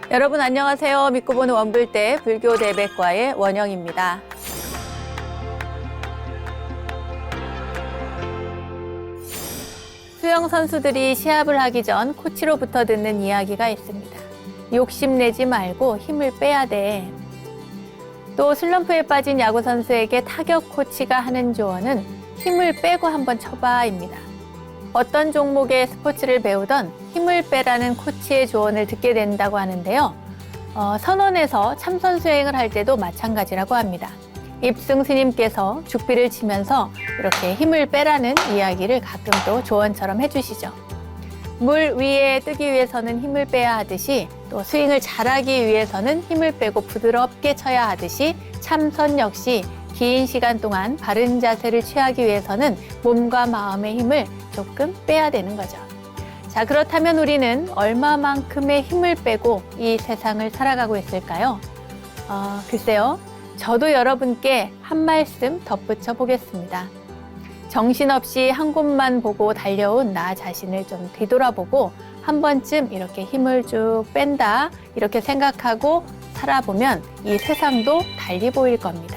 여러분 안녕하세요. 믿고 보는 원불대 불교 대백과의 원영입니다. 수영 선수들이 시합을 하기 전 코치로부터 듣는 이야기가 있습니다. 욕심내지 말고 힘을 빼야 돼. 또 슬럼프에 빠진 야구 선수에게 타격 코치가 하는 조언은 힘을 빼고 한번 쳐봐입니다. 어떤 종목의 스포츠를 배우던 힘을 빼라는 코치의 조언을 듣게 된다고 하는데요. 선원에서 참선 수행을 할 때도 마찬가지라고 합니다. 입승 스님께서 죽비를 치면서 이렇게 힘을 빼라는 이야기를 가끔 또 조언처럼 해주시죠. 물 위에 뜨기 위해서는 힘을 빼야 하듯이 또 스윙을 잘하기 위해서는 힘을 빼고 부드럽게 쳐야 하듯이 참선 역시 긴 시간 동안 바른 자세를 취하기 위해서는 몸과 마음의 힘을 조금 빼야 되는 거죠. 자, 그렇다면 우리는 얼마만큼의 힘을 빼고 이 세상을 살아가고 있을까요? 글쎄요. 저도 여러분께 한 말씀 덧붙여 보겠습니다. 정신없이 한 곳만 보고 달려온 나 자신을 좀 뒤돌아보고 한 번쯤 이렇게 힘을 쭉 뺀다 이렇게 생각하고 살아보면 이 세상도 달리 보일 겁니다.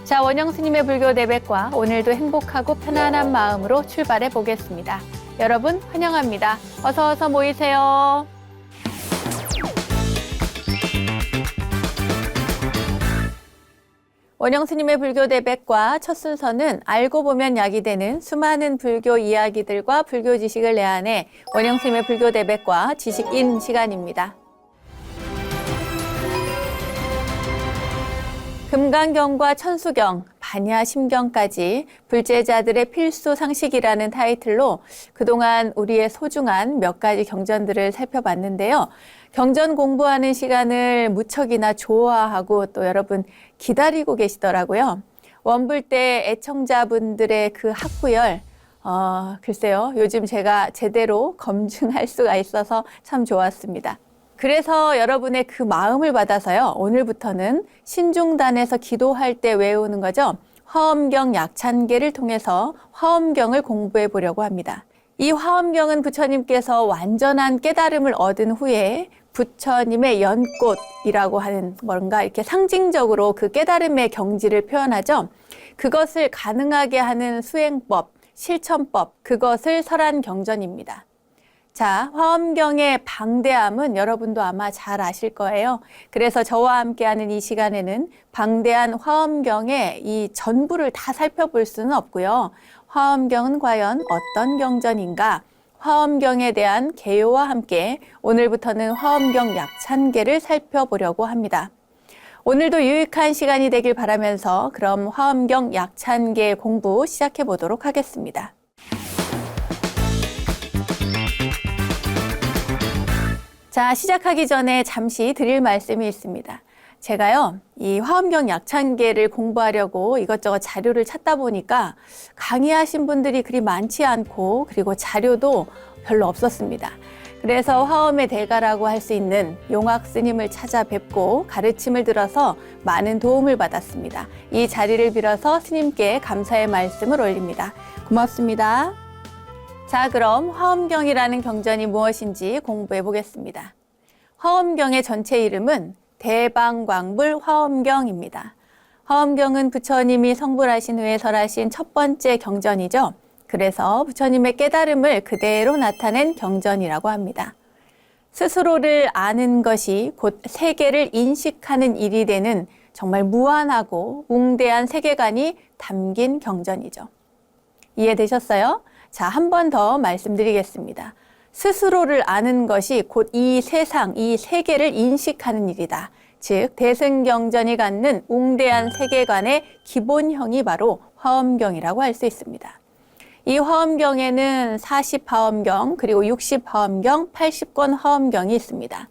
자, 원영 스님의 불교 대백과 오늘도 행복하고 편안한 마음으로 출발해 보겠습니다. 여러분 환영합니다. 어서 모이세요. 원영 스님의 불교 대백과 첫 순서는 알고 보면 약이 되는 수많은 불교 이야기들과 불교 지식을 내한해 원영 스님의 불교 대백과 지식인 시간입니다. 금강경과 천수경, 반야심경까지 불제자들의 필수 상식이라는 타이틀로 그동안 우리의 소중한 몇 가지 경전들을 살펴봤는데요. 경전 공부하는 시간을 무척이나 좋아하고 또 여러분 기다리고 계시더라고요. 원불대 애청자분들의 그 학구열, 글쎄요. 요즘 제가 제대로 검증할 수가 있어서 참 좋았습니다. 그래서 여러분의 그 마음을 받아서요. 오늘부터는 신중단에서 기도할 때 외우는 거죠. 화엄경 약찬계를 통해서 화엄경을 공부해 보려고 합니다. 이 화엄경은 부처님께서 완전한 깨달음을 얻은 후에 부처님의 연꽃이라고 하는 뭔가 이렇게 상징적으로 그 깨달음의 경지를 표현하죠. 그것을 가능하게 하는 수행법, 실천법, 그것을 설한 경전입니다. 자, 화엄경의 방대함은 여러분도 아마 잘 아실 거예요. 그래서 저와 함께하는 이 시간에는 방대한 화엄경의 이 전부를 다 살펴볼 수는 없고요. 화엄경은 과연 어떤 경전인가? 화엄경에 대한 개요와 함께 오늘부터는 화엄경 약찬계를 살펴보려고 합니다. 오늘도 유익한 시간이 되길 바라면서 그럼 화엄경 약찬계 공부 시작해 보도록 하겠습니다. 자, 시작하기 전에 잠시 드릴 말씀이 있습니다. 제가요, 이 화엄경 약찬계를 공부하려고 이것저것 자료를 찾다 보니까 강의하신 분들이 그리 많지 않고 그리고 자료도 별로 없었습니다. 그래서 화엄의 대가라고 할 수 있는 용학 스님을 찾아뵙고 가르침을 들어서 많은 도움을 받았습니다. 이 자리를 빌어서 스님께 감사의 말씀을 올립니다. 고맙습니다. 자, 그럼 화엄경이라는 경전이 무엇인지 공부해 보겠습니다. 화엄경의 전체 이름은 대방광불 화엄경입니다. 화엄경은 부처님이 성불하신 후에 설하신 첫 번째 경전이죠. 그래서 부처님의 깨달음을 그대로 나타낸 경전이라고 합니다. 스스로를 아는 것이 곧 세계를 인식하는 일이 되는 정말 무한하고 웅대한 세계관이 담긴 경전이죠. 이해되셨어요? 자, 한 번 더 말씀드리겠습니다. 스스로를 아는 것이 곧 이 세상, 이 세계를 인식하는 일이다. 즉, 대승경전이 갖는 웅대한 세계관의 기본형이 바로 화엄경이라고 할 수 있습니다. 이 화엄경에는 40화엄경, 그리고 60화엄경, 80권 화엄경이 있습니다.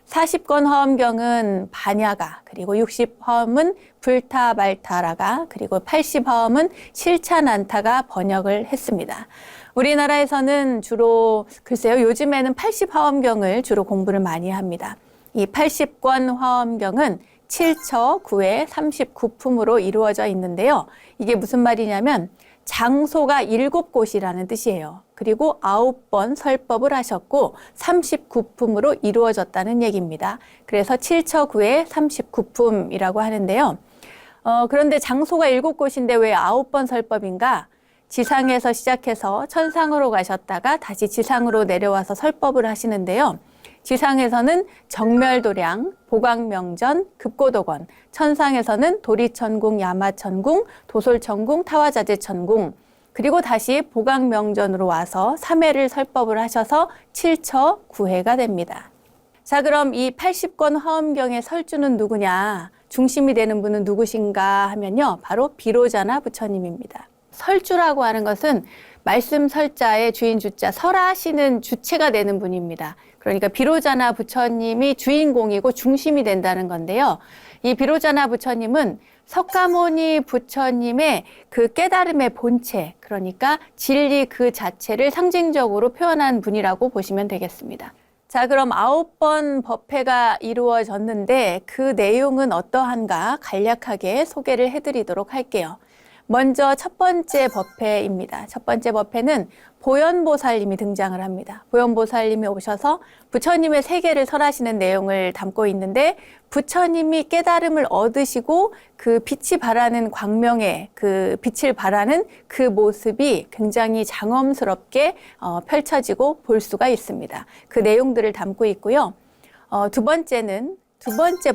40권 화엄경은 반야가, 그리고 60화엄은 불타발타라가, 그리고 80화엄은 실찬안타가 번역을 했습니다. 우리나라에서는 주로 글쎄요, 요즘에는 80화엄경을 주로 공부를 많이 합니다. 이 80권 화엄경은 7처 9회 39품으로 이루어져 있는데요. 이게 무슨 말이냐면 장소가 7곳이라는 뜻이에요. 그리고 9번 설법을 하셨고 39품으로 이루어졌다는 얘기입니다. 그래서 7처9의 39품이라고 하는데요. 그런데 장소가 7곳인데 왜 9번 설법인가? 지상에서 시작해서 천상으로 가셨다가 다시 지상으로 내려와서 설법을 하시는데요. 지상에서는 정멸도량, 보광명전, 급고도건, 천상에서는 도리천궁, 야마천궁, 도솔천궁, 타화자재천궁, 그리고 다시 보광명전으로 와서 3회를 설법을 하셔서 7처 9회가 됩니다. 자, 그럼 이 80권 화엄경의 설주는 누구냐? 중심이 되는 분은 누구신가 하면요. 바로 비로자나 부처님입니다. 설주라고 하는 것은 말씀 설자의 주인 주자, 설하시는 주체가 되는 분입니다. 그러니까 비로자나 부처님이 주인공이고 중심이 된다는 건데요. 이 비로자나 부처님은 석가모니 부처님의 그 깨달음의 본체, 그러니까 진리 그 자체를 상징적으로 표현한 분이라고 보시면 되겠습니다. 자, 그럼 9번 법회가 이루어졌는데 그 내용은 어떠한가 간략하게 소개를 해드리도록 할게요. 먼저 첫 번째 법회입니다. 첫 번째 법회는 보현보살님이 등장을 합니다. 보현보살님이 오셔서 부처님의 세계를 설하시는 내용을 담고 있는데 부처님이 깨달음을 얻으시고 그 빛이 발하는 광명의 그 빛을 발하는 그 모습이 굉장히 장엄스럽게 펼쳐지고 볼 수가 있습니다. 그 내용들을 담고 있고요. 두 번째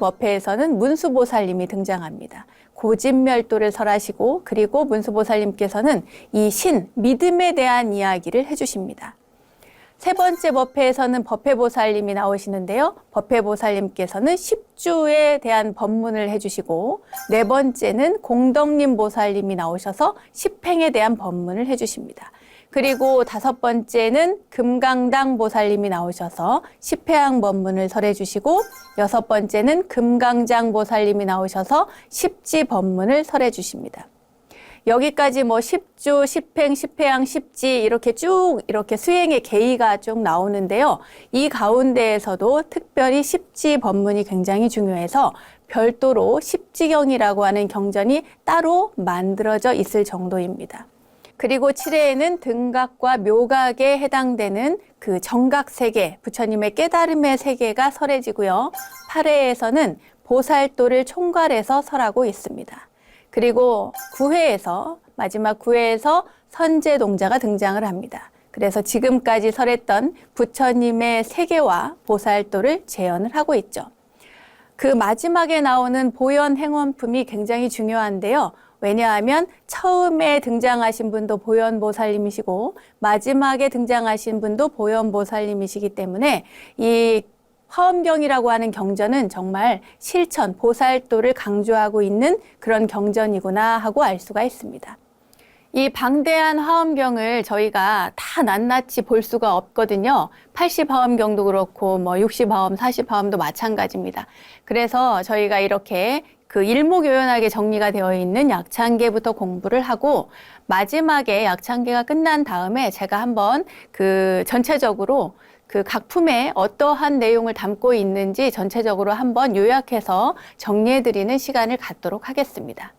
법회에서는 문수보살님이 등장합니다. 고진멸도를 설하시고 그리고 문수보살님께서는 이 신, 믿음에 대한 이야기를 해주십니다. 세 번째 법회에서는 법회보살님이 나오시는데요. 법회보살님께서는 10주에 대한 법문을 해주시고 네 번째는 공덕님 보살님이 나오셔서 10행에 대한 법문을 해주십니다. 그리고 다섯 번째는 금강당 보살님이 나오셔서 10회항 법문을 설해 주시고 여섯 번째는 금강장 보살님이 나오셔서 10지 법문을 설해 주십니다. 여기까지 뭐 10주, 10행, 10회항, 10지 이렇게 쭉 이렇게 수행의 계의가 쭉 나오는데요. 이 가운데에서도 특별히 10지 법문이 굉장히 중요해서 별도로 10지경이라고 하는 경전이 따로 만들어져 있을 정도입니다. 그리고 7회에는 등각과 묘각에 해당되는 그 정각 세계, 부처님의 깨달음의 세계가 설해지고요. 8회에서는 보살도를 총괄해서 설하고 있습니다. 그리고 9회에서 마지막 9회에서 선제동자가 등장을 합니다. 그래서 지금까지 설했던 부처님의 세계와 보살도를 재현을 하고 있죠. 그 마지막에 나오는 보현행원품이 굉장히 중요한데요. 왜냐하면 처음에 등장하신 분도 보현보살님이시고 마지막에 등장하신 분도 보현보살님이시기 때문에 이 화엄경이라고 하는 경전은 정말 실천, 보살도를 강조하고 있는 그런 경전이구나 하고 알 수가 있습니다. 이 방대한 화엄경을 저희가 다 낱낱이 볼 수가 없거든요. 80화엄경도 그렇고 뭐 60화엄, 40화엄도 마찬가지입니다. 그래서 저희가 이렇게 그 일목요연하게 정리가 되어 있는 약창계부터 공부를 하고 마지막에 약창계가 끝난 다음에 제가 한번 그 전체적으로 그 각 품에 어떠한 내용을 담고 있는지 전체적으로 한번 요약해서 정리해드리는 시간을 갖도록 하겠습니다.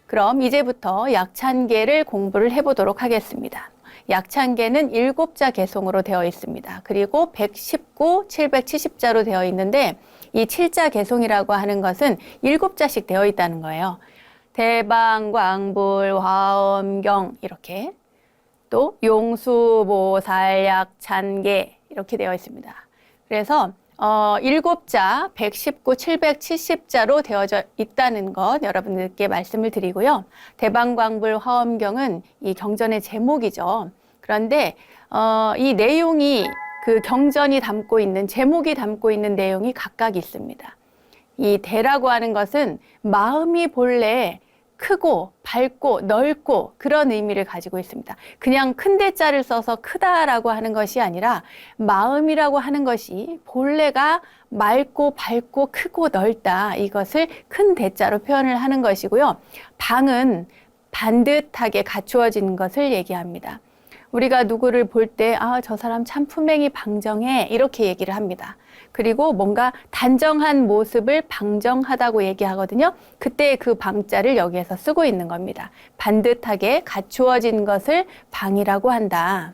그럼 이제부터 약찬계를 공부를 해보도록 하겠습니다. 약찬계는 7자 개송으로 되어 있습니다. 그리고 119, 770자로 되어 있는데 이 7자 개송이라고 하는 것은 7자씩 되어 있다는 거예요. 대방광불, 화엄경 이렇게 또 용수보살, 약찬계 이렇게 되어 있습니다. 그래서 7자, 119, 770자로 되어져 있다는 것 여러분들께 말씀을 드리고요. 대방광불 화엄경은 이 경전의 제목이죠. 그런데 이 내용이 그 경전이 담고 있는 제목이 담고 있는 내용이 각각 있습니다. 이 대라고 하는 것은 마음이 본래 크고 밝고 넓고 그런 의미를 가지고 있습니다. 그냥 큰 대자를 써서 크다라고 하는 것이 아니라 마음이라고 하는 것이 본래가 맑고 밝고 크고 넓다, 이것을 큰 대자로 표현을 하는 것이고요. 방은 반듯하게 갖추어진 것을 얘기합니다. 우리가 누구를 볼 때, 아, 저 사람 참 품행이 방정해. 이렇게 얘기를 합니다. 그리고 뭔가 단정한 모습을 방정하다고 얘기하거든요. 그때 그 방자를 여기에서 쓰고 있는 겁니다. 반듯하게 갖추어진 것을 방이라고 한다.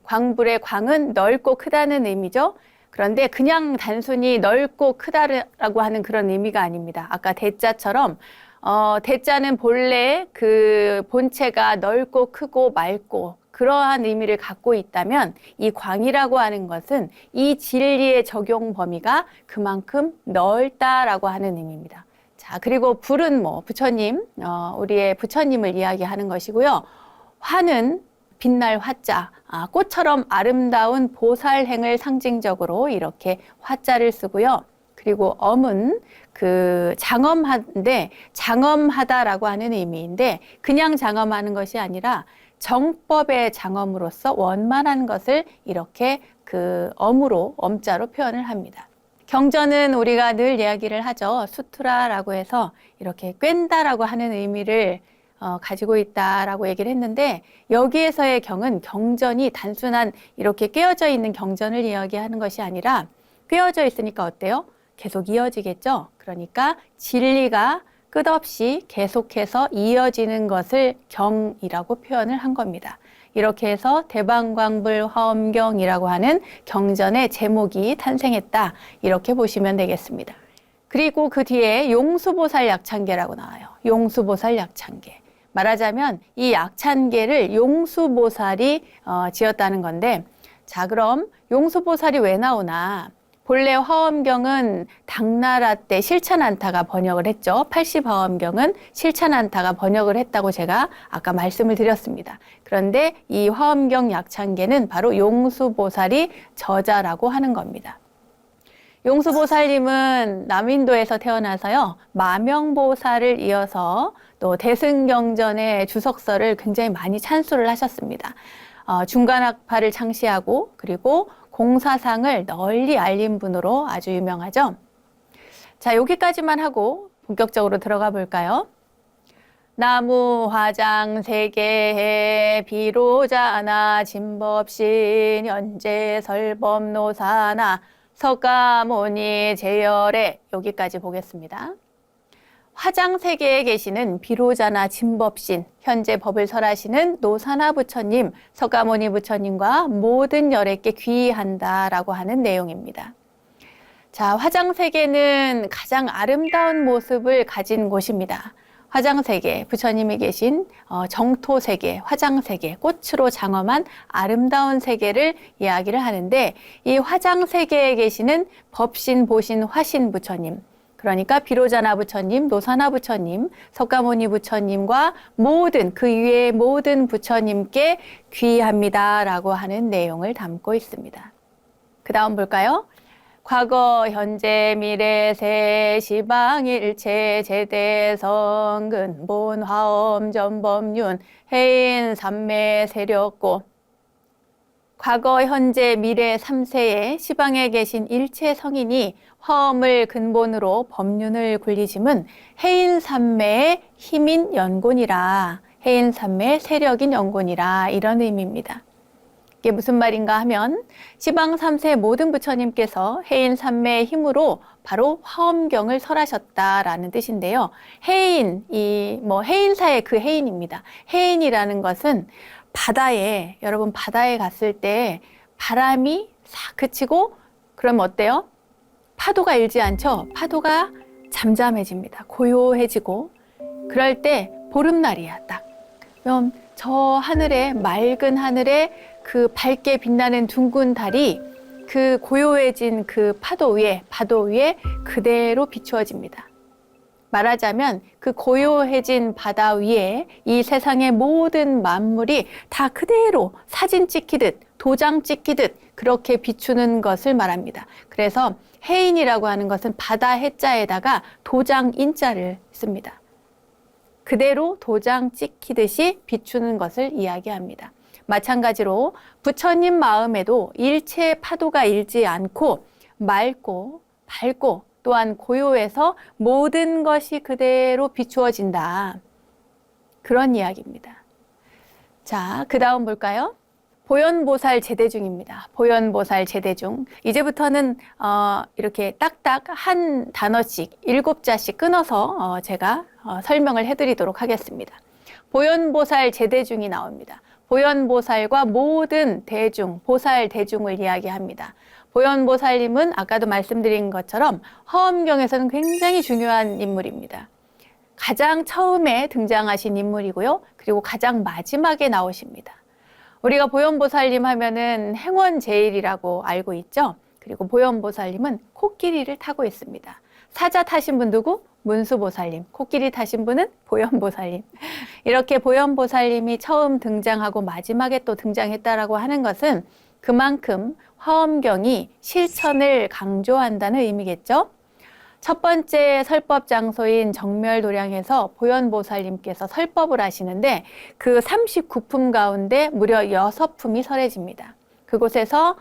광불의 광은 넓고 크다는 의미죠. 그런데 그냥 단순히 넓고 크다라고 하는 그런 의미가 아닙니다. 아까 대자처럼 대자는 본래 그 본체가 넓고 크고 맑고 그러한 의미를 갖고 있다면 이 광이라고 하는 것은 이 진리의 적용 범위가 그만큼 넓다라고 하는 의미입니다. 자, 그리고 불은 뭐 부처님, 우리의 부처님을 이야기하는 것이고요. 화는 빛날 화자, 꽃처럼 아름다운 보살행을 상징적으로 이렇게 화자를 쓰고요. 그리고 엄은 그 장엄한데 장엄하다라고 하는 의미인데 그냥 장엄하는 것이 아니라 정법의 장엄으로서 원만한 것을 이렇게 그 엄으로 엄자로 표현을 합니다. 경전은 우리가 늘 이야기를 하죠. 수트라라고 해서 이렇게 꿰다라고 하는 의미를 가지고 있다라고 얘기를 했는데 여기에서의 경은 경전이 단순한 이렇게 꿰어져 있는 경전을 이야기하는 것이 아니라 꿰어져 있으니까 어때요? 계속 이어지겠죠? 그러니까 진리가 끝없이 계속해서 이어지는 것을 경이라고 표현을 한 겁니다. 이렇게 해서 대방광불 화엄경이라고 하는 경전의 제목이 탄생했다. 이렇게 보시면 되겠습니다. 그리고 그 뒤에 용수보살 약찬계라고 나와요. 용수보살 약찬계. 말하자면 이 약찬계를 용수보살이 지었다는 건데 자 그럼 용수보살이 왜 나오나? 본래 화엄경은 당나라 때 실찬안타가 번역을 했죠. 80화엄경은 실찬안타가 번역을 했다고 제가 아까 말씀을 드렸습니다. 그런데 이 화엄경 약찬계는 바로 용수보살이 저자라고 하는 겁니다. 용수보살님은 남인도에서 태어나서요. 마명보살을 이어서 또 대승경전의 주석서를 굉장히 많이 찬수를 하셨습니다. 중간학파를 창시하고 그리고 공사상을 널리 알린 분으로 아주 유명하죠. 자, 여기까지만 하고 본격적으로 들어가 볼까요? 나무 화장 세계해 비로자나 진법신 현재 설법 노사나 석가모니 제열에 여기까지 보겠습니다. 화장 세계에 계시는 비로자나 진법신, 현재 법을 설하시는 노사나 부처님, 석가모니 부처님과 모든 열애께 귀의한다라고 하는 내용입니다. 자, 화장 세계는 가장 아름다운 모습을 가진 곳입니다. 화장 세계, 부처님이 계신 정토 세계, 화장 세계, 꽃으로 장엄한 아름다운 세계를 이야기를 하는데 이 화장 세계에 계시는 법신, 보신, 화신 부처님, 그러니까 비로자나 부처님, 노사나 부처님, 석가모니 부처님과 모든 그 위의 모든 부처님께 귀의합니다라고 하는 내용을 담고 있습니다. 그 다음 볼까요? 과거, 현재, 미래, 세, 시방, 일체, 제대, 성근, 본, 화엄, 전법륜, 해인, 삼매, 세력고. 과거, 현재, 미래 3세에 시방에 계신 일체 성인이 화엄을 근본으로 법륜을 굴리심은 해인삼매의 힘인 연곤이라, 해인삼매의 세력인 연곤이라 이런 의미입니다. 이게 무슨 말인가 하면 시방 3세 모든 부처님께서 해인삼매의 힘으로 바로 화엄경을 설하셨다라는 뜻인데요. 해인, 해인사의 그 해인입니다. 해인이라는 것은 바다에, 여러분 바다에 갔을 때 바람이 싹 그치고 그러면 어때요? 파도가 일지 않죠? 파도가 잠잠해집니다. 고요해지고 그럴 때 보름날이야 딱. 그럼 저 하늘에 맑은 하늘에 그 밝게 빛나는 둥근 달이 그 고요해진 그 파도 위에 그대로 비추어집니다. 말하자면 그 고요해진 바다 위에 이 세상의 모든 만물이 다 그대로 사진 찍히듯 도장 찍히듯 그렇게 비추는 것을 말합니다. 그래서 해인이라고 하는 것은 바다 해자에다가 도장 인자를 씁니다. 그대로 도장 찍히듯이 비추는 것을 이야기합니다. 마찬가지로 부처님 마음에도 일체의 파도가 일지 않고 맑고 밝고 또한 고요해서 모든 것이 그대로 비추어진다. 그런 이야기입니다. 자, 그 다음 볼까요? 보현보살 제대 중입니다. 보현보살 제대 중. 이제부터는 이렇게 딱딱 한 단어씩 7자씩 끊어서 제가 설명을 해드리도록 하겠습니다. 보현보살 제대 중이 나옵니다. 보현보살과 모든 대중, 보살 대중을 이야기합니다. 보현보살님은 아까도 말씀드린 것처럼 화엄경에서는 굉장히 중요한 인물입니다. 가장 처음에 등장하신 인물이고요. 그리고 가장 마지막에 나오십니다. 우리가 보현보살님 하면은 행원제일이라고 알고 있죠. 그리고 보현보살님은 코끼리를 타고 있습니다. 사자 타신 분 누구? 문수보살님. 코끼리 타신 분은 보현보살님. 이렇게 보현보살님이 처음 등장하고 마지막에 또 등장했다라고 하는 것은 그만큼 화엄경이 실천을 강조한다는 의미겠죠. 첫 번째 설법 장소인 정멸도량에서 보현보살님께서 설법을 하시는데 그 39품 가운데 무려 6품이 설해집니다. 그곳에서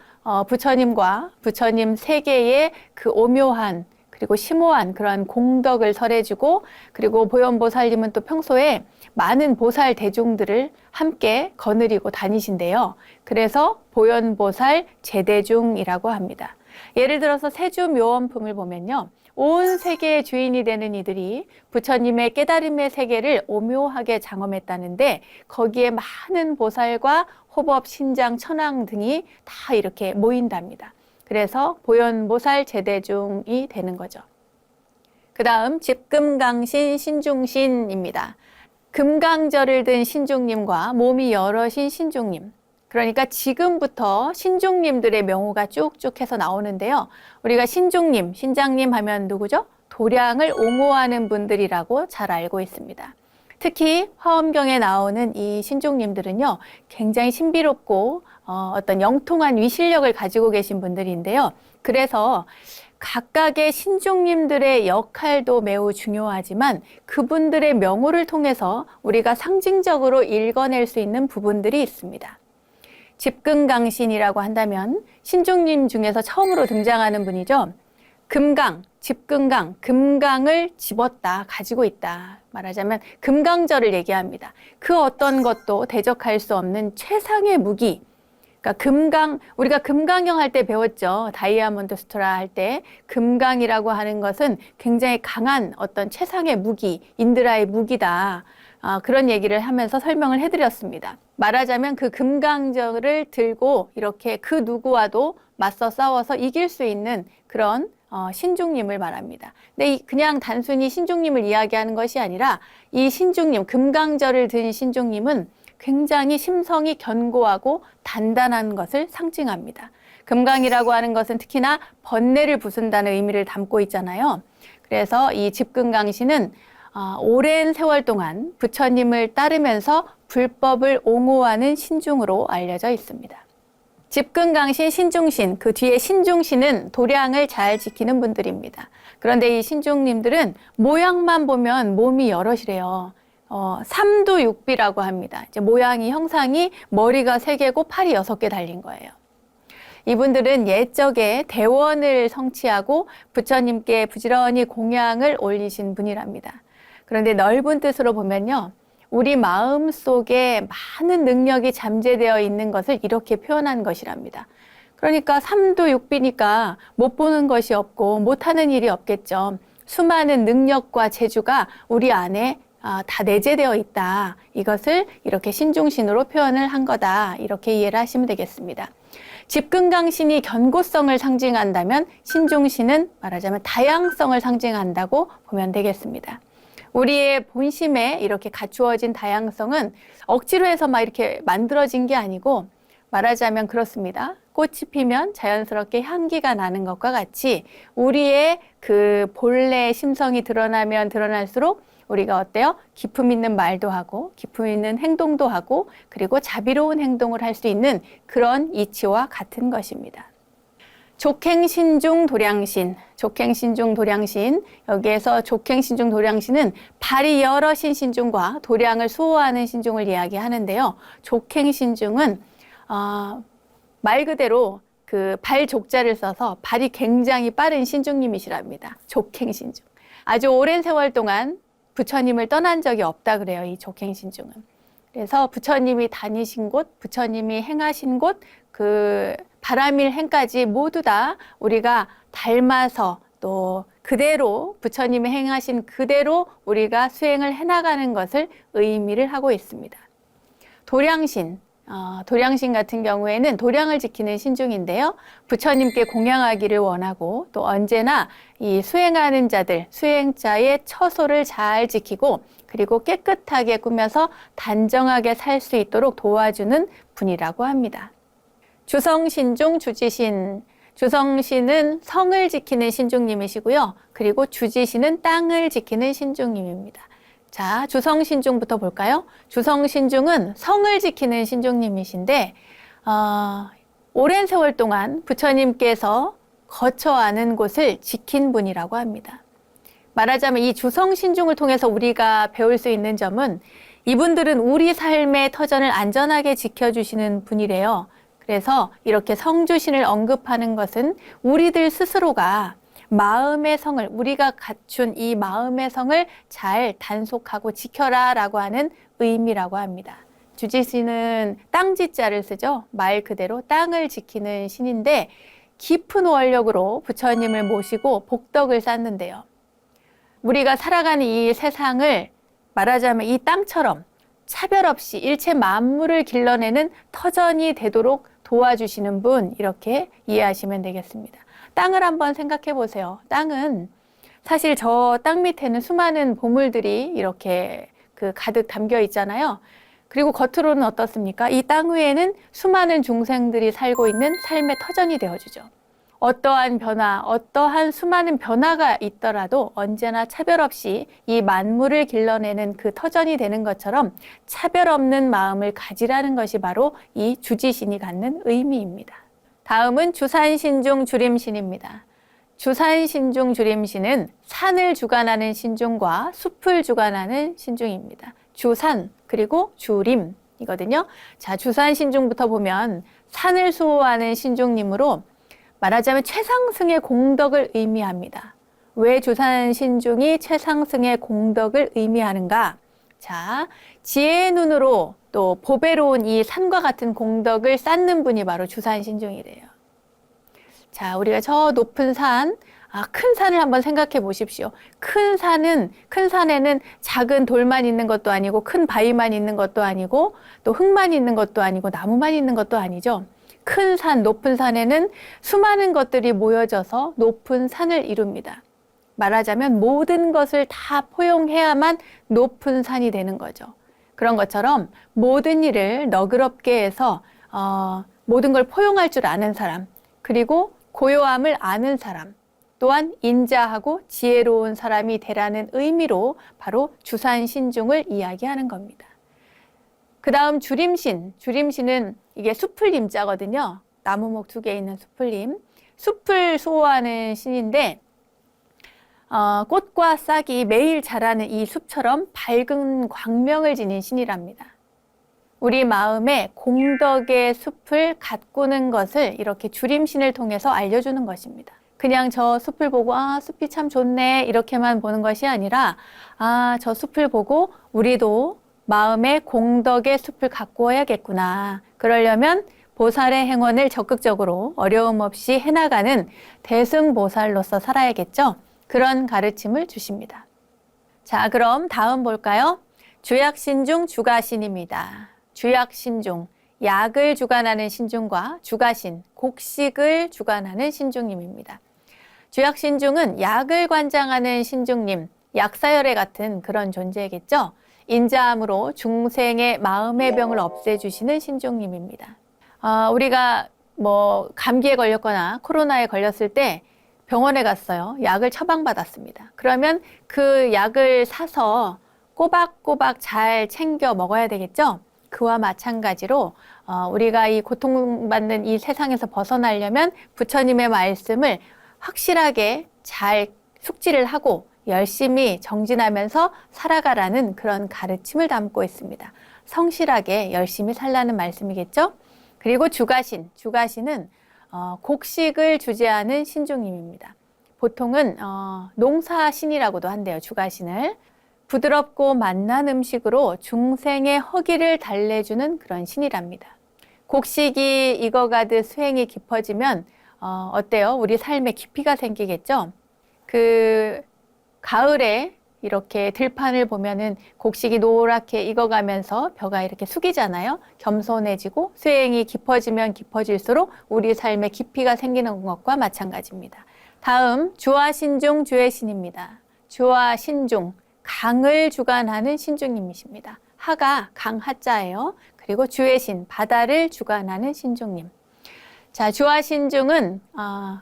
부처님과 부처님 세계의 그 오묘한 그리고 심오한 그러한 공덕을 설해주고, 그리고 보현보살님은 또 평소에 많은 보살 대중들을 함께 거느리고 다니신데요. 그래서 보현보살 제대중이라고 합니다. 예를 들어서 세주묘원품을 보면요. 온 세계의 주인이 되는 이들이 부처님의 깨달음의 세계를 오묘하게 장엄했다는데 거기에 많은 보살과 호법, 신장, 천왕 등이 다 이렇게 모인답니다. 그래서 보현보살 제대중이 되는 거죠. 그 다음 집금강신 신중신입니다. 금강절을 든 신중님과 몸이 여럿인 신중님, 그러니까 지금부터 신중님들의 명호가 쭉쭉 해서 나오는데요. 우리가 신중님, 신장님 하면 누구죠? 도량을 옹호하는 분들이라고 잘 알고 있습니다. 특히 화엄경에 나오는 이 신중님들은요, 굉장히 신비롭고 어떤 영통한 위실력을 가지고 계신 분들인데요. 그래서 각각의 신중님들의 역할도 매우 중요하지만 그분들의 명호를 통해서 우리가 상징적으로 읽어낼 수 있는 부분들이 있습니다. 집금강신이라고 한다면 신중님 중에서 처음으로 등장하는 분이죠. 금강, 집금강, 금강을 집었다, 가지고 있다. 말하자면 금강절을 얘기합니다. 그 어떤 것도 대적할 수 없는 최상의 무기. 그러니까 금강, 우리가 금강경 할 때 배웠죠. 다이아몬드 수트라 할 때 금강이라고 하는 것은 굉장히 강한 어떤 최상의 무기, 인드라의 무기다. 그런 얘기를 하면서 설명을 해드렸습니다. 말하자면 그 금강절을 들고 이렇게 그 누구와도 맞서 싸워서 이길 수 있는 그런 신중님을 말합니다. 근데 그냥 단순히 신중님을 이야기하는 것이 아니라 이 신중님, 금강절을 든 신중님은 굉장히 심성이 견고하고 단단한 것을 상징합니다. 금강이라고 하는 것은 특히나 번뇌를 부순다는 의미를 담고 있잖아요. 그래서 이 집금강신은 오랜 세월 동안 부처님을 따르면서 불법을 옹호하는 신중으로 알려져 있습니다. 집금강신, 신중신, 그 뒤에 신중신은 도량을 잘 지키는 분들입니다. 그런데 이 신중님들은 모양만 보면 몸이 여럿이래요. 삼두육비라고 합니다. 이제 모양이, 형상이 머리가 3개고 팔이 6개 달린 거예요. 이분들은 옛적에 대원을 성취하고 부처님께 부지런히 공양을 올리신 분이랍니다. 그런데 넓은 뜻으로 보면요. 우리 마음 속에 많은 능력이 잠재되어 있는 것을 이렇게 표현한 것이랍니다. 그러니까 삼두육비니까 못 보는 것이 없고 못하는 일이 없겠죠. 수많은 능력과 재주가 우리 안에 다 내재되어 있다. 이것을 이렇게 신중신으로 표현을 한 거다. 이렇게 이해를 하시면 되겠습니다. 집금강신이 견고성을 상징한다면 신중신은 말하자면 다양성을 상징한다고 보면 되겠습니다. 우리의 본심에 이렇게 갖추어진 다양성은 억지로 해서 막 이렇게 만들어진 게 아니고 말하자면 그렇습니다. 꽃이 피면 자연스럽게 향기가 나는 것과 같이 우리의 그 본래 심성이 드러나면 드러날수록 우리가 어때요? 기품 있는 말도 하고 기품 있는 행동도 하고 그리고 자비로운 행동을 할 수 있는 그런 이치와 같은 것입니다. 족행신중 도량신, 족행신중 도량신, 여기에서 족행신중 도량신은 발이 여럿인 신중과 도량을 수호하는 신중을 이야기하는데요. 족행신중은 말 그대로 그 발족자를 써서 발이 굉장히 빠른 신중님이시랍니다. 족행신중. 아주 오랜 세월 동안 부처님을 떠난 적이 없다 그래요. 이 족행신중은. 그래서 부처님이 다니신 곳, 부처님이 행하신 곳, 그 바라밀 행까지 모두 다 우리가 닮아서 또 그대로 부처님이 행하신 그대로 우리가 수행을 해나가는 것을 의미를 하고 있습니다. 도량신, 도량신 같은 경우에는 도량을 지키는 신중인데요. 부처님께 공양하기를 원하고 또 언제나 이 수행하는 자들, 수행자의 처소를 잘 지키고 그리고 깨끗하게 꾸며서 단정하게 살 수 있도록 도와주는 분이라고 합니다. 주성신중 주지신, 주성신은 성을 지키는 신중님이시고요. 그리고 주지신은 땅을 지키는 신중님입니다. 자, 주성신중부터 볼까요? 주성신중은 성을 지키는 신중님이신데 오랜 세월 동안 부처님께서 거처하는 곳을 지킨 분이라고 합니다. 말하자면 이 주성신중을 통해서 우리가 배울 수 있는 점은 이분들은 우리 삶의 터전을 안전하게 지켜주시는 분이래요. 그래서 이렇게 성주신을 언급하는 것은 우리들 스스로가 마음의 성을, 우리가 갖춘 이 마음의 성을 잘 단속하고 지켜라 라고 하는 의미라고 합니다. 주지신은 땅지자를 쓰죠. 말 그대로 땅을 지키는 신인데 깊은 원력으로 부처님을 모시고 복덕을 쌓는데요. 우리가 살아가는 이 세상을 말하자면 이 땅처럼 차별 없이 일체 만물을 길러내는 터전이 되도록 도와주시는 분, 이렇게 이해하시면 되겠습니다. 땅을 한번 생각해 보세요. 땅은 사실 저 땅 밑에는 수많은 보물들이 이렇게 가득 담겨 있잖아요. 그리고 겉으로는 어떻습니까? 이 땅 위에는 수많은 중생들이 살고 있는 삶의 터전이 되어주죠. 어떠한 변화, 어떠한 수많은 변화가 있더라도 언제나 차별 없이 이 만물을 길러내는 그 터전이 되는 것처럼 차별 없는 마음을 가지라는 것이 바로 이 주지신이 갖는 의미입니다. 다음은 주산신중 주림신입니다. 주산신중 주림신은 산을 주관하는 신중과 숲을 주관하는 신중입니다. 주산 그리고 주림이거든요. 자, 주산신중부터 보면 산을 수호하는 신중님으로 말하자면 최상승의 공덕을 의미합니다. 왜 주산신중이 최상승의 공덕을 의미하는가? 자, 지혜의 눈으로 또 보배로운 이 산과 같은 공덕을 쌓는 분이 바로 주산신중이래요. 자, 우리가 저 높은 산, 큰 산을 한번 생각해 보십시오. 큰 산에는 작은 돌만 있는 것도 아니고 큰 바위만 있는 것도 아니고 또 흙만 있는 것도 아니고 나무만 있는 것도 아니죠. 큰 산, 높은 산에는 수많은 것들이 모여져서 높은 산을 이룹니다. 말하자면 모든 것을 다 포용해야만 높은 산이 되는 거죠. 그런 것처럼 모든 일을 너그럽게 해서 모든 걸 포용할 줄 아는 사람, 그리고 고요함을 아는 사람, 또한 인자하고 지혜로운 사람이 되라는 의미로 바로 주산신중을 이야기하는 겁니다. 그 다음 주림신은 이게 수풀림자거든요. 나무목 2개 있는 수풀림. 숲을 수호하는 신인데 꽃과 싹이 매일 자라는 이 숲처럼 밝은 광명을 지닌 신이랍니다. 우리 마음에 공덕의 숲을 가꾸는 것을 이렇게 주림신을 통해서 알려주는 것입니다. 그냥 저 숲을 보고 숲이 참 좋네 이렇게만 보는 것이 아니라 저 숲을 보고 우리도 마음에 공덕의 숲을 가꾸어야겠구나. 그러려면 보살의 행원을 적극적으로 어려움 없이 해나가는 대승보살로서 살아야겠죠. 그런 가르침을 주십니다. 자, 그럼 다음 볼까요? 주약신중 주가신입니다. 주약신중, 약을 주관하는 신중과 주가신, 곡식을 주관하는 신중님입니다. 주약신중은 약을 관장하는 신중님, 약사열애 같은 그런 존재겠죠. 인자함으로 중생의 마음의 병을 없애주시는 신중님입니다. 우리가 감기에 걸렸거나 코로나에 걸렸을 때 병원에 갔어요. 약을 처방받았습니다. 그러면 그 약을 사서 꼬박꼬박 잘 챙겨 먹어야 되겠죠? 그와 마찬가지로 우리가 이 고통받는 이 세상에서 벗어나려면 부처님의 말씀을 확실하게 잘 숙지를 하고 열심히 정진하면서 살아가라는 그런 가르침을 담고 있습니다. 성실하게 열심히 살라는 말씀이겠죠? 그리고 주가신은 곡식을 주재하는 신중님입니다. 보통은 농사신이라고도 한대요, 주가신을. 부드럽고 맛난 음식으로 중생의 허기를 달래주는 그런 신이랍니다. 곡식이 익어가듯 수행이 깊어지면 어때요? 우리 삶에 깊이가 생기겠죠? 그 가을에 이렇게 들판을 보면은 곡식이 노랗게 익어가면서 벼가 이렇게 숙이잖아요. 겸손해지고 수행이 깊어지면 깊어질수록 우리 삶에 깊이가 생기는 것과 마찬가지입니다. 다음 주와 신중 주의 신입니다. 주와 신중, 강을 주관하는 신중님이십니다. 하가 강하자예요. 그리고 주의 신, 바다를 주관하는 신중님. 자, 주와 신중은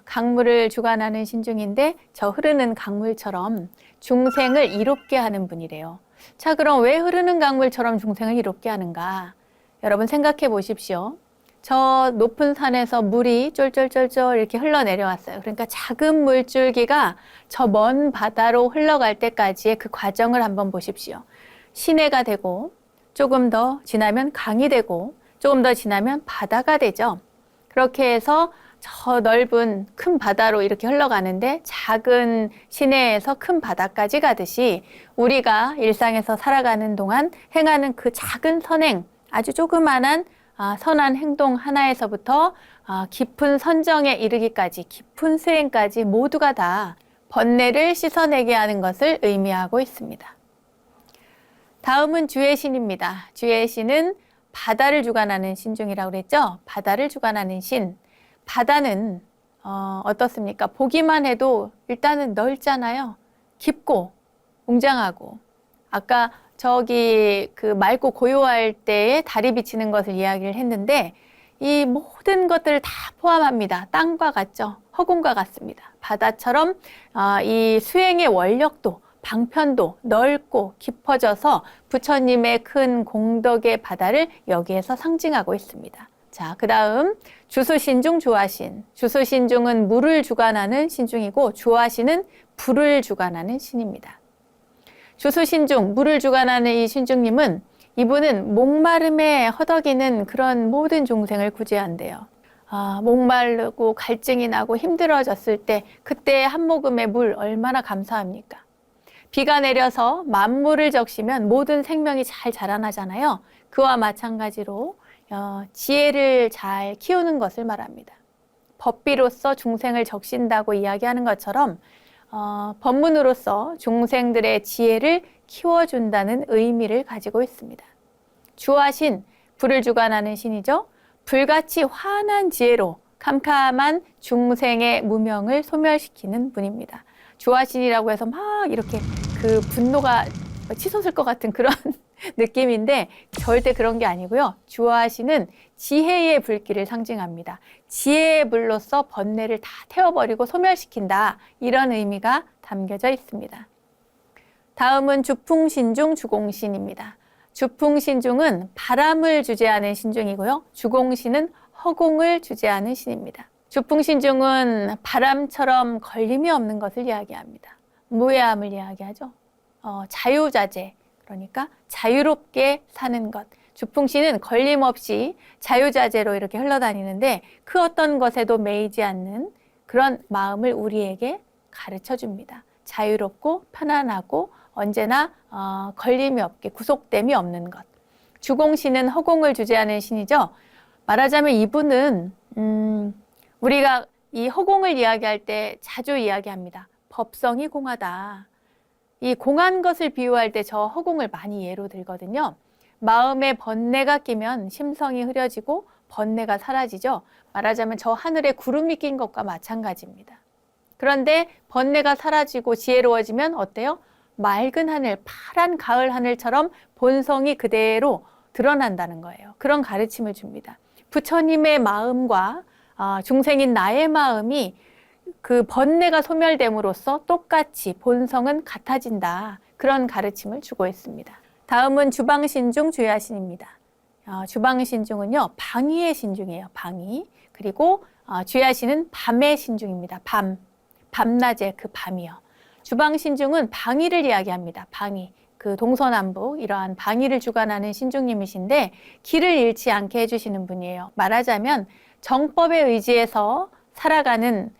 강물을 주관하는 신중인데 저 흐르는 강물처럼 중생을 이롭게 하는 분이래요. 자, 그럼 왜 흐르는 강물처럼 중생을 이롭게 하는가? 여러분 생각해 보십시오. 저 높은 산에서 물이 쫄쫄쫄쫄 이렇게 흘러내려왔어요. 그러니까 작은 물줄기가 저 먼 바다로 흘러갈 때까지의 그 과정을 한번 보십시오. 시내가 되고 조금 더 지나면 강이 되고 조금 더 지나면 바다가 되죠. 그렇게 해서 저 넓은 큰 바다로 이렇게 흘러가는데 작은 시내에서 큰 바다까지 가듯이 우리가 일상에서 살아가는 동안 행하는 그 작은 선행, 아주 조그만한 선한 행동 하나에서부터 깊은 선정에 이르기까지, 깊은 수행까지 모두가 다 번뇌를 씻어내게 하는 것을 의미하고 있습니다. 다음은 주의 신입니다. 주의 신은 바다를 주관하는 신중이라고 그랬죠? 바다를 주관하는 신. 바다는 어떻습니까? 보기만 해도 일단은 넓잖아요. 깊고 웅장하고. 아까 저기 그 맑고 고요할 때에 달이 비치는 것을 이야기를 했는데 이 모든 것들을 다 포함합니다. 땅과 같죠? 허공과 같습니다. 바다처럼 이 수행의 원력도 방편도 넓고 깊어져서 부처님의 큰 공덕의 바다를 여기에서 상징하고 있습니다. 자, 그 다음 주수신중 주화신. 주수신중은 물을 주관하는 신중이고 주화신은 불을 주관하는 신입니다. 주수신중, 물을 주관하는 이 신중님은 이분은 목마름에 허덕이는 그런 모든 중생을 구제한대요. 목마르고 갈증이 나고 힘들어졌을 때 그때 한 모금의 물 얼마나 감사합니까? 비가 내려서 만물을 적시면 모든 생명이 잘 자라나잖아요. 그와 마찬가지로 지혜를 잘 키우는 것을 말합니다. 법비로서 중생을 적신다고 이야기하는 것처럼 법문으로서 중생들의 지혜를 키워준다는 의미를 가지고 있습니다. 주화신, 불을 주관하는 신이죠. 불같이 환한 지혜로 캄캄한 중생의 무명을 소멸시키는 분입니다. 주화신이라고 해서 막 이렇게 그 분노가 치솟을 것 같은 그런 느낌인데 절대 그런 게 아니고요. 주화신은 지혜의 불길을 상징합니다. 지혜의 불로서 번뇌를 다 태워버리고 소멸시킨다. 이런 의미가 담겨져 있습니다. 다음은 주풍신중 주공신입니다. 주풍신중은 바람을 주재하는 신중이고요. 주공신은 허공을 주재하는 신입니다. 주풍신중은 바람처럼 걸림이 없는 것을 이야기합니다. 무해함을 이야기하죠. 자유자재, 그러니까 자유롭게 사는 것. 주풍신은 걸림없이 자유자재로 이렇게 흘러다니는데 그 어떤 것에도 매이지 않는 그런 마음을 우리에게 가르쳐 줍니다. 자유롭고 편안하고 언제나 걸림이 없게 구속됨이 없는 것. 주공신은 허공을 주재하는 신이죠. 말하자면 이분은 우리가 이 허공을 이야기할 때 자주 이야기합니다. 법성이 공하다. 이 공한 것을 비유할 때 저 허공을 많이 예로 들거든요. 마음에 번뇌가 끼면 심성이 흐려지고 번뇌가 사라지죠. 말하자면 저 하늘에 구름이 낀 것과 마찬가지입니다. 그런데 번뇌가 사라지고 지혜로워지면 어때요? 맑은 하늘, 파란 가을 하늘처럼 본성이 그대로 드러난다는 거예요. 그런 가르침을 줍니다. 부처님의 마음과 중생인 나의 마음이 그 번뇌가 소멸됨으로써 똑같이 본성은 같아진다. 그런 가르침을 주고 있습니다. 다음은 주방신중 주야신입니다. 주방신중은요, 방위의 신중이에요. 방위. 그리고 주야신은 밤의 신중입니다. 밤낮의 그 밤이요. 주방신중은 방위를 이야기합니다. 방위. 그 동서남북 이러한 방위를 주관하는 신중님이신데 길을 잃지 않게 해주시는 분이에요. 말하자면 정법에 의지해서 살아가는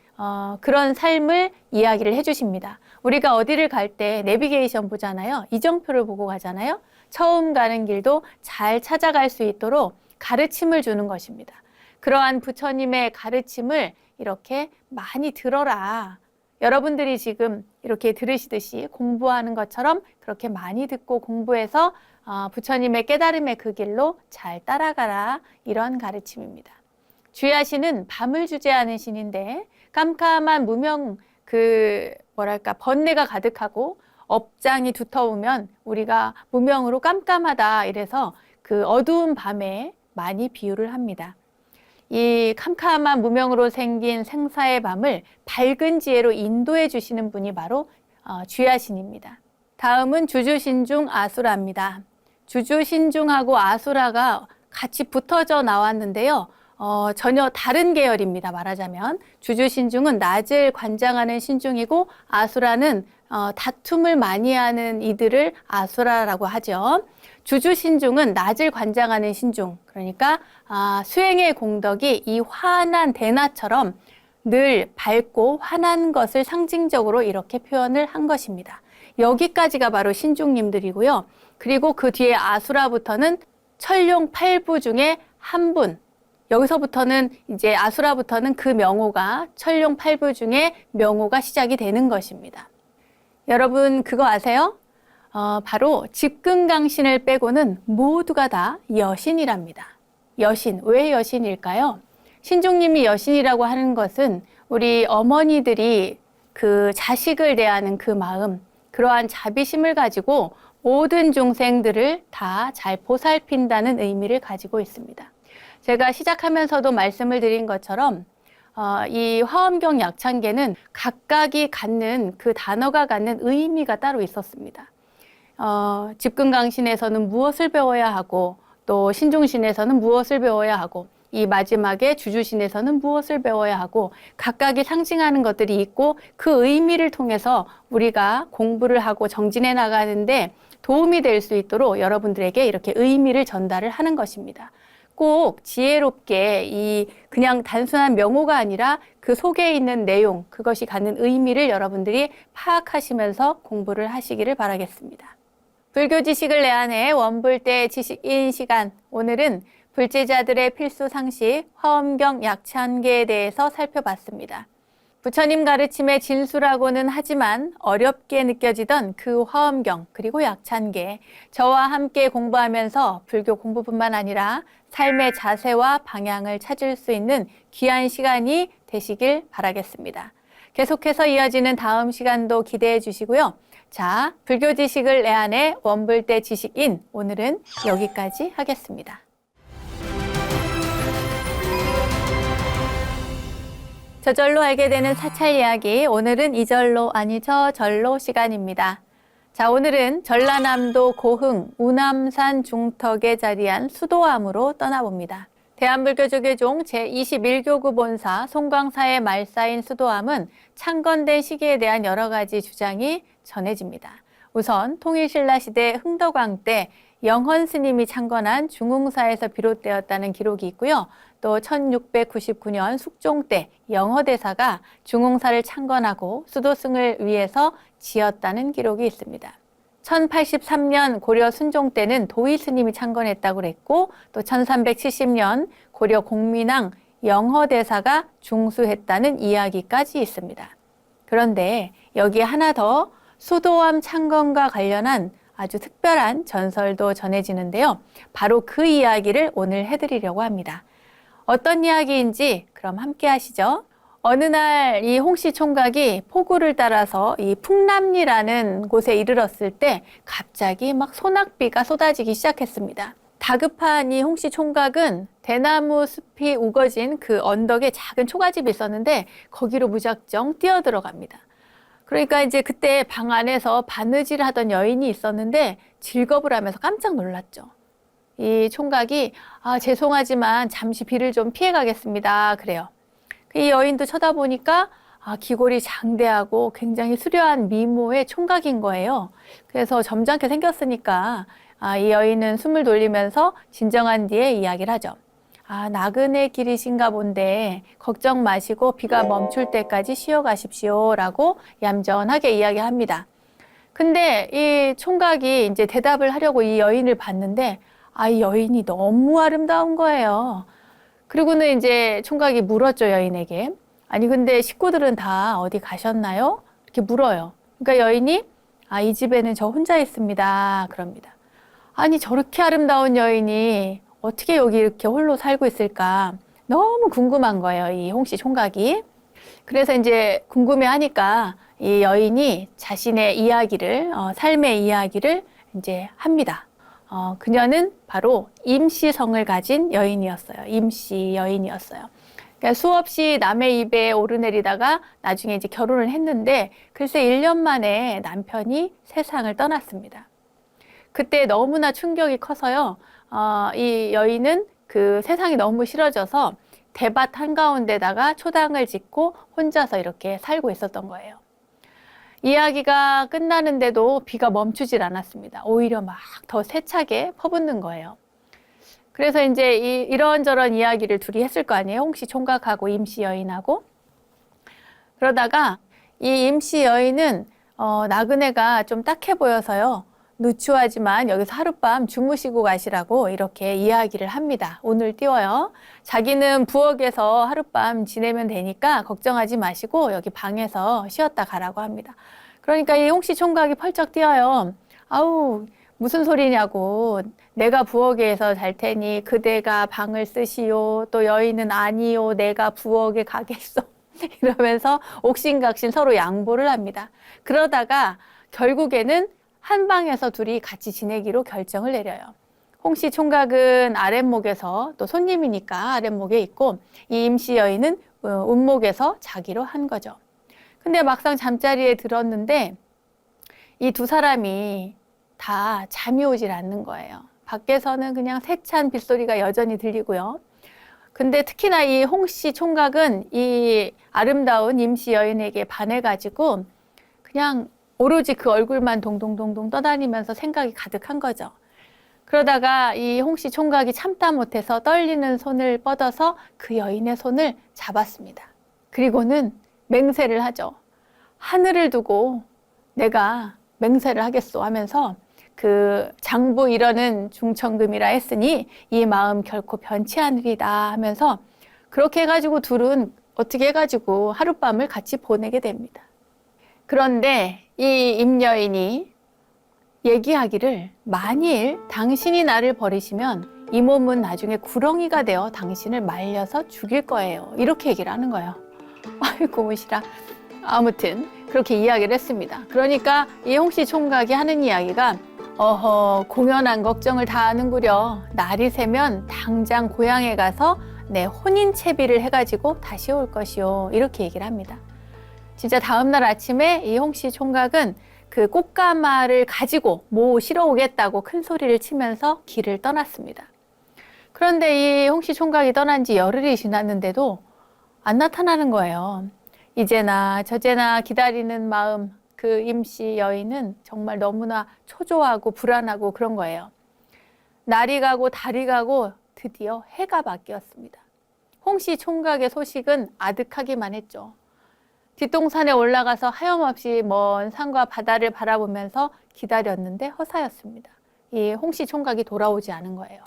그런 삶을 이야기를 해주십니다. 우리가 어디를 갈 때 내비게이션 보잖아요. 이정표를 보고 가잖아요. 처음 가는 길도 잘 찾아갈 수 있도록 가르침을 주는 것입니다. 그러한 부처님의 가르침을 이렇게 많이 들어라. 여러분들이 지금 이렇게 들으시듯이 공부하는 것처럼 그렇게 많이 듣고 공부해서 부처님의 깨달음의 그 길로 잘 따라가라. 이런 가르침입니다. 주야신은 밤을 주재하는 신인데 깜깜한 무명 번뇌가 가득하고 업장이 두터우면 우리가 무명으로 깜깜하다 이래서 그 어두운 밤에 많이 비유를 합니다. 이 캄캄한 무명으로 생긴 생사의 밤을 밝은 지혜로 인도해 주시는 분이 바로 주야신입니다. 다음은 주주신중 아수라입니다. 주주신중하고 아수라가 같이 붙어져 나왔는데요. 전혀 다른 계열입니다. 말하자면 주주신중은 낮을 관장하는 신중이고 아수라는 다툼을 많이 하는 이들을 아수라라고 하죠. 주주신중은 낮을 관장하는 신중, 그러니까 수행의 공덕이 이 환한 대낮처럼 늘 밝고 환한 것을 상징적으로 이렇게 표현을 한 것입니다. 여기까지가 바로 신중님들이고요. 그리고 그 뒤에 아수라부터는 천룡 8부 중에 한 분, 여기서부터는 이제 아수라부터는 그 명호가 천룡 8부 중에 명호가 시작이 되는 것입니다. 여러분 그거 아세요? 바로 집근강신을 빼고는 모두가 다 여신이랍니다. 여신, 왜 여신일까요? 신중님이 여신이라고 하는 것은 우리 어머니들이 그 자식을 대하는 그 마음, 그러한 자비심을 가지고 모든 중생들을 다 잘 보살핀다는 의미를 가지고 있습니다. 제가 시작하면서도 말씀을 드린 것처럼 이 화엄경 약창계는 각각이 갖는 그 단어가 갖는 의미가 따로 있었습니다. 집근강신에서는 무엇을 배워야 하고 또 신중신에서는 무엇을 배워야 하고 이 마지막에 주주신에서는 무엇을 배워야 하고 각각이 상징하는 것들이 있고 그 의미를 통해서 우리가 공부를 하고 정진해 나가는데 도움이 될 수 있도록 여러분들에게 이렇게 의미를 전달을 하는 것입니다. 꼭 지혜롭게 그냥 단순한 명호가 아니라 그 속에 있는 내용, 그것이 갖는 의미를 여러분들이 파악하시면서 공부를 하시기를 바라겠습니다. 불교 지식을 내 안에 원불대 지식인 시간, 오늘은 불제자들의 필수 상식 화엄경 약창계에 대해서 살펴봤습니다. 부처님 가르침의 진수라고는 하지만 어렵게 느껴지던 그 화엄경 그리고 약창계, 저와 함께 공부하면서 불교 공부뿐만 아니라 삶의 자세와 방향을 찾을 수 있는 귀한 시간이 되시길 바라겠습니다. 계속해서 이어지는 다음 시간도 기대해 주시고요. 자, 불교 지식을 내 안에 원불대 지식인, 오늘은 여기까지 하겠습니다. 저절로 알게 되는 사찰 이야기, 오늘은 이절로 아니 저절로 시간입니다. 자, 오늘은 전라남도 고흥 우남산 중턱에 자리한 수도암으로 떠나봅니다. 대한불교조계종 제21교구 본사 송광사의 말사인 수도암은 창건된 시기에 대한 여러 가지 주장이 전해집니다. 우선 통일신라 시대 흥덕왕 때 영헌 스님이 창건한 중흥사에서 비롯되었다는 기록이 있고요. 또 1699년 숙종 때 영허대사가 중흥사를 창건하고 수도승을 위해서 지었다는 기록이 있습니다. 1083년 고려 순종 때는 도의 스님이 창건했다고 그랬고 또 1370년 고려 공민왕 영허대사가 중수했다는 이야기까지 있습니다. 그런데 여기에 하나 더 수도암 창건과 관련한 아주 특별한 전설도 전해지는데요. 바로 그 이야기를 오늘 해드리려고 합니다. 어떤 이야기인지 그럼 함께 하시죠. 어느 날 이 홍씨 총각이 포구를 따라서 이 풍남리라는 곳에 이르렀을 때 갑자기 막 소낙비가 쏟아지기 시작했습니다. 다급한 이 홍씨 총각은 대나무 숲이 우거진 그 언덕에 작은 초가집이 있었는데 거기로 무작정 뛰어들어갑니다. 그러니까 이제 그때 방 안에서 바느질 하던 여인이 있었는데 질겁을 하면서 깜짝 놀랐죠. 이 총각이 죄송하지만 잠시 비를 좀 피해 가겠습니다. 그래요. 이 여인도 쳐다보니까 기골이 장대하고 굉장히 수려한 미모의 총각인 거예요. 그래서 점잖게 생겼으니까 이 여인은 숨을 돌리면서 진정한 뒤에 이야기를 하죠. 아, 나그네 길이신가 본데 걱정 마시고 비가 멈출 때까지 쉬어가십시오 라고 얌전하게 이야기합니다. 근데 이 총각이 이제 대답을 하려고 이 여인을 봤는데 이 여인이 너무 아름다운 거예요. 그리고는 이제 총각이 물었죠, 여인에게. 아니, 근데 식구들은 다 어디 가셨나요? 이렇게 물어요. 그러니까 여인이 이 집에는 저 혼자 있습니다. 그럽니다. 아니, 저렇게 아름다운 여인이 어떻게 여기 이렇게 홀로 살고 있을까? 너무 궁금한 거예요, 이 홍씨 총각이. 그래서 이제 궁금해하니까 이 여인이 자신의 이야기를, 삶의 이야기를 이제 합니다. 그녀는 바로 임씨성을 가진 여인이었어요. 임씨 여인이었어요. 그러니까 수없이 남의 입에 오르내리다가 나중에 이제 결혼을 했는데 글쎄 1년 만에 남편이 세상을 떠났습니다. 그때 너무나 충격이 커서요. 이 여인은 그 세상이 너무 싫어져서 대밭 한가운데다가 초당을 짓고 혼자서 이렇게 살고 있었던 거예요. 이야기가 끝나는데도 비가 멈추질 않았습니다. 오히려 막 더 세차게 퍼붓는 거예요. 그래서 이제 이런저런 이야기를 둘이 했을 거 아니에요. 홍씨 총각하고 임씨 여인하고. 그러다가 이 임씨 여인은 나그네가 좀 딱해 보여서요. 누추하지만 여기서 하룻밤 주무시고 가시라고 이렇게 이야기를 합니다. 오늘 띄워요. 자기는 부엌에서 하룻밤 지내면 되니까 걱정하지 마시고 여기 방에서 쉬었다 가라고 합니다. 그러니까 이 홍씨 총각이 펄쩍 뛰어요. 아우, 무슨 소리냐고. 내가 부엌에서 잘 테니 그대가 방을 쓰시오. 또 여인은 아니요. 내가 부엌에 가겠소. 이러면서 옥신각신 서로 양보를 합니다. 그러다가 결국에는 한 방에서 둘이 같이 지내기로 결정을 내려요. 홍씨 총각은 아랫목에서 또 손님이니까 아랫목에 있고 이 임씨 여인은 운목에서 자기로 한 거죠. 근데 막상 잠자리에 들었는데 이 두 사람이 다 잠이 오질 않는 거예요. 밖에서는 그냥 세찬 빗소리가 여전히 들리고요. 근데 특히나 이 홍씨 총각은 이 아름다운 임씨 여인에게 반해가지고 그냥 오로지 그 얼굴만 동동동동 떠다니면서 생각이 가득한 거죠. 그러다가 이 홍씨 총각이 참다 못해서 떨리는 손을 뻗어서 그 여인의 손을 잡았습니다. 그리고는 맹세를 하죠. 하늘을 두고 내가 맹세를 하겠소 하면서 그 장부 이러는 중천금이라 했으니 이 마음 결코 변치 않으리다 하면서 그렇게 해가지고 둘은 어떻게 해가지고 하룻밤을 같이 보내게 됩니다. 그런데 이 임여인이 얘기하기를 만일 당신이 나를 버리시면 이 몸은 나중에 구렁이가 되어 당신을 말려서 죽일 거예요. 이렇게 얘기를 하는 거예요. 아이고 무시라. 아무튼 그렇게 이야기를 했습니다. 그러니까 이 홍씨 총각이 하는 이야기가 공연한 걱정을 다 하는구려. 날이 새면 당장 고향에 가서 내 혼인 채비를 해가지고 다시 올 것이요. 이렇게 얘기를 합니다. 진짜 다음날 아침에 이 홍씨 총각은 그 꽃가마를 가지고 실어 오겠다고 큰 소리를 치면서 길을 떠났습니다. 그런데 이 홍씨 총각이 떠난 지 열흘이 지났는데도 안 나타나는 거예요. 이제나 저제나 기다리는 마음, 그 임씨 여인은 정말 너무나 초조하고 불안하고 그런 거예요. 날이 가고 달이 가고 드디어 해가 바뀌었습니다. 홍씨 총각의 소식은 아득하기만 했죠. 뒷동산에 올라가서 하염없이 먼 산과 바다를 바라보면서 기다렸는데 허사였습니다. 이 홍씨 총각이 돌아오지 않은 거예요.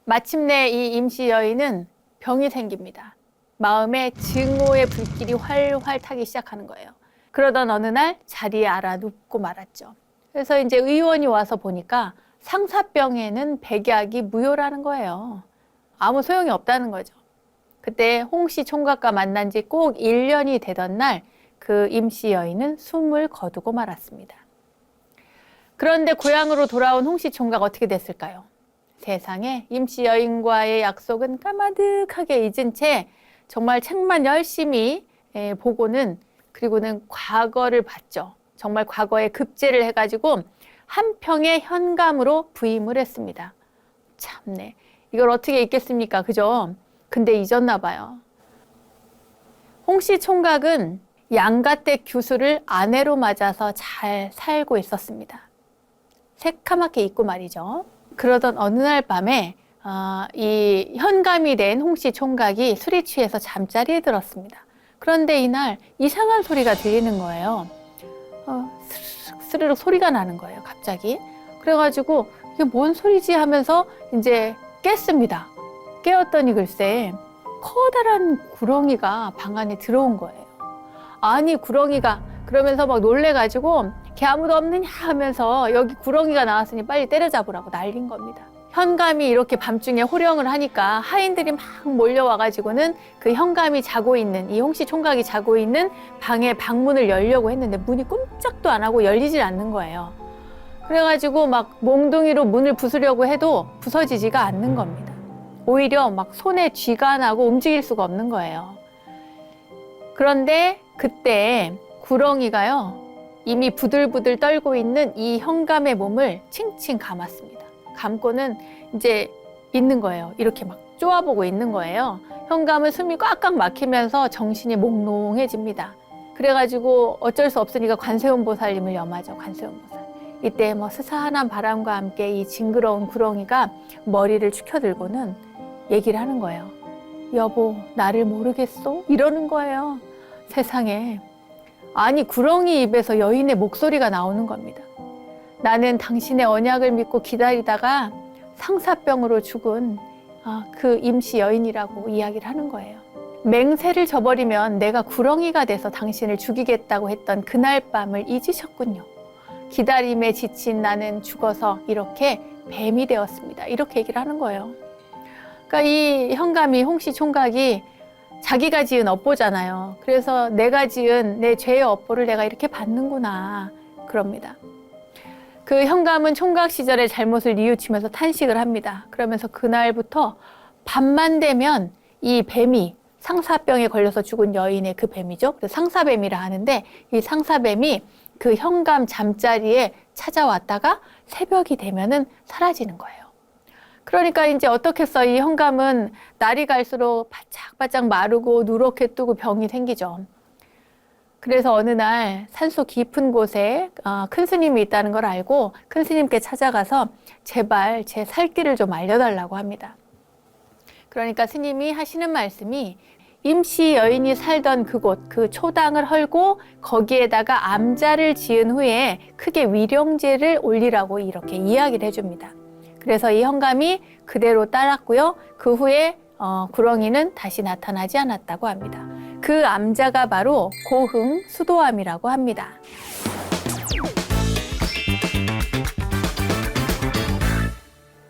마침내 이 임씨 여인은 병이 생깁니다. 마음에 증오의 불길이 활활 타기 시작하는 거예요. 그러던 어느 날 자리에 알아 눕고 말았죠. 그래서 이제 의원이 와서 보니까 상사병에는 백약이 무효라는 거예요. 아무 소용이 없다는 거죠. 그때 홍씨 총각과 만난 지 꼭 1년이 되던 날 그 임씨 여인은 숨을 거두고 말았습니다. 그런데 고향으로 돌아온 홍씨 총각 어떻게 됐을까요? 세상에 임씨 여인과의 약속은 까마득하게 잊은 채 정말 책만 열심히 보고는 그리고는 과거를 봤죠. 정말 과거에 급제를 해가지고 한 평의 현감으로 부임을 했습니다. 참네. 이걸 어떻게 잊겠습니까? 그죠? 근데 잊었나 봐요. 홍씨 총각은 양가댁 교수를 아내로 맞아서 잘 살고 있었습니다. 새카맣게 잊고 말이죠. 그러던 어느 날 밤에 이 현감이 된 홍씨 총각이 술이 취해서 잠자리에 들었습니다. 그런데 이날 이상한 소리가 들리는 거예요. 스르륵 소리가 나는 거예요, 갑자기. 그래가지고 이게 뭔 소리지 하면서 이제 깼습니다. 깨었더니 글쎄 커다란 구렁이가 방 안에 들어온 거예요. 아니 구렁이가 그러면서 막 놀래가지고 걔 아무도 없느냐 하면서 여기 구렁이가 나왔으니 빨리 때려잡으라고 난린 겁니다. 현감이 이렇게 밤중에 호령을 하니까 하인들이 막 몰려와가지고는 그 현감이 자고 있는 이 홍씨 총각이 자고 있는 방의 방문을 열려고 했는데 문이 꼼짝도 안 하고 열리질 않는 거예요. 그래가지고 막 몽둥이로 문을 부수려고 해도 부서지지가 않는 겁니다. 오히려 막 손에 쥐가 나고 움직일 수가 없는 거예요. 그런데 그때 구렁이가요 이미 부들부들 떨고 있는 이 현감의 몸을 칭칭 감았습니다. 감고는 이제 있는 거예요. 이렇게 막 쪼아보고 있는 거예요. 현감은 숨이 꽉꽉 막히면서 정신이 몽롱해집니다. 그래가지고 어쩔 수 없으니까 관세음보살님을 염하죠. 관세음보살. 이때 뭐 스산한 바람과 함께 이 징그러운 구렁이가 머리를 축혀들고는 얘기를 하는 거예요. 여보, 나를 모르겠소? 이러는 거예요. 세상에. 아니 구렁이 입에서 여인의 목소리가 나오는 겁니다. 나는 당신의 언약을 믿고 기다리다가 상사병으로 죽은 그 임시 여인이라고 이야기를 하는 거예요. 맹세를 저버리면 내가 구렁이가 돼서 당신을 죽이겠다고 했던 그날 밤을 잊으셨군요. 기다림에 지친 나는 죽어서 이렇게 뱀이 되었습니다. 이렇게 얘기를 하는 거예요. 그러니까 이 현감이 홍씨 총각이 자기가 지은 업보잖아요. 그래서 내가 지은 내 죄의 업보를 내가 이렇게 받는구나 그럽니다. 그 현감은 총각 시절의 잘못을 뉘우치면서 탄식을 합니다. 그러면서 그날부터 밤만 되면 이 뱀이 상사병에 걸려서 죽은 여인의 그 뱀이죠. 그래서 상사뱀이라 하는데 이 상사뱀이 그 현감 잠자리에 찾아왔다가 새벽이 되면은 사라지는 거예요. 그러니까 이제 어떻겠어. 이 현감은 날이 갈수록 바짝바짝 마르고 누렇게 뜨고 병이 생기죠. 그래서 어느 날 산속 깊은 곳에 큰 스님이 있다는 걸 알고 큰 스님께 찾아가서 제발 제 살길을 좀 알려달라고 합니다. 그러니까 스님이 하시는 말씀이 임시 여인이 살던 그곳, 그 초당을 헐고 거기에다가 암자를 지은 후에 크게 위령제를 올리라고 이렇게 이야기를 해줍니다. 그래서 이 현감이 그대로 따랐고요. 그 후에 구렁이는 다시 나타나지 않았다고 합니다. 그 암자가 바로 고흥 수도암이라고 합니다.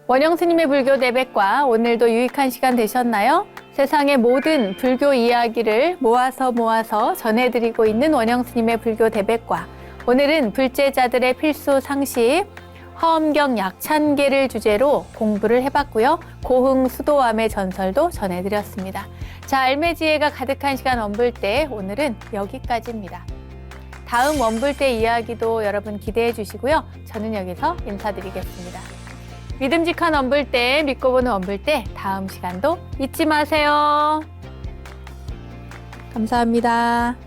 원영 스님의 불교 대백과 오늘도 유익한 시간 되셨나요? 세상의 모든 불교 이야기를 모아서 전해드리고 있는 원영 스님의 불교 대백과 오늘은 불제자들의 필수 상식 화엄경 약찬계를 주제로 공부를 해봤고요. 고흥 수도암의 전설도 전해드렸습니다. 자, 알매지혜가 가득한 시간 원불대 오늘은 여기까지입니다. 다음 원불대 이야기도 여러분 기대해 주시고요. 저는 여기서 인사드리겠습니다. 믿음직한 원불대, 믿고 보는 원불대 다음 시간도 잊지 마세요. 감사합니다.